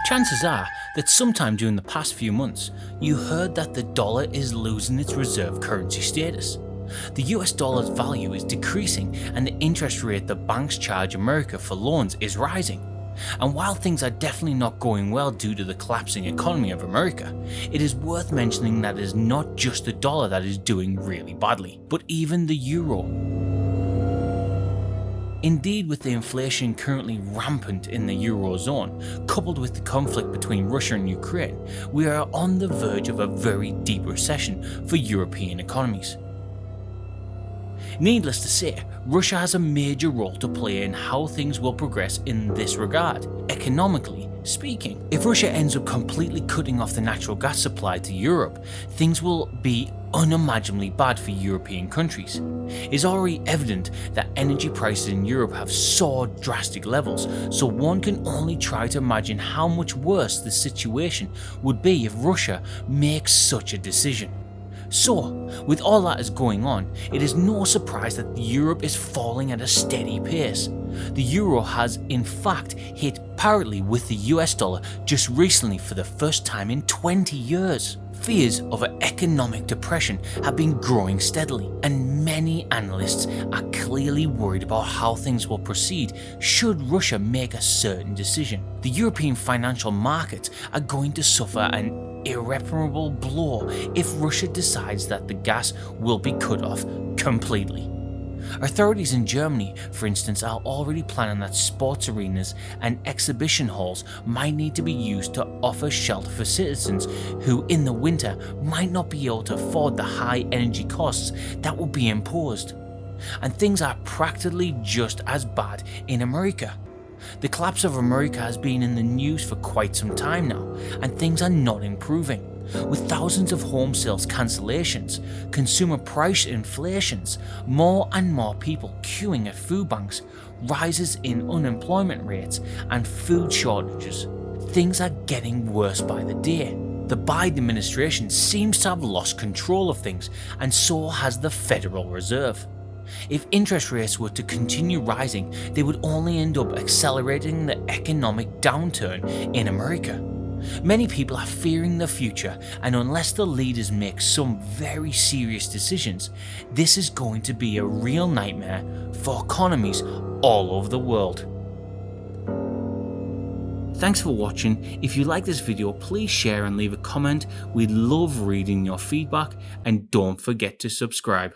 Chances are that sometime during the past few months, you heard that the dollar is losing its reserve currency status. The US dollar's value is decreasing and the interest rate the banks charge America for loans is rising. And while things are definitely not going well due to the collapsing economy of America, it is worth mentioning that it is not just the dollar that is doing really badly, but even the euro. Indeed, with the inflation currently rampant in the Eurozone, coupled with the conflict between Russia and Ukraine, we are on the verge of a very deep recession for European economies. Needless to say, Russia has a major role to play in how things will progress in this regard, economically speaking. If Russia ends up completely cutting off the natural gas supply to Europe, things will be unimaginably bad for European countries. It is already evident that energy prices in Europe have soared drastic levels, so one can only try to imagine how much worse the situation would be if Russia makes such a decision. So, with all that is going on, it is no surprise that Europe is falling at a steady pace. The euro has in fact hit parity with the US dollar just recently for the first time in 20 years. Fears of an economic depression have been growing steadily, and many analysts are clearly worried about how things will proceed should Russia make a certain decision. The European financial markets are going to suffer an irreparable blow if Russia decides that the gas will be cut off completely. Authorities in Germany, for instance, are already planning that sports arenas and exhibition halls might need to be used to offer shelter for citizens who in the winter might not be able to afford the high energy costs that will be imposed. And things are practically just as bad in America. The collapse of America has been in the news for quite some time now, and things are not improving. With thousands of home sales cancellations, consumer price inflations, more and more people queuing at food banks, rises in unemployment rates, and food shortages, things are getting worse by the day. The Biden administration seems to have lost control of things, and so has the Federal Reserve. If interest rates were to continue rising, they would only end up accelerating the economic downturn in America. Many people are fearing the future, and unless the leaders make some very serious decisions, this is going to be a real nightmare for economies all over the world. Thanks for watching. If you like this video, please share and leave a comment. We'd love reading your feedback, and don't forget to subscribe.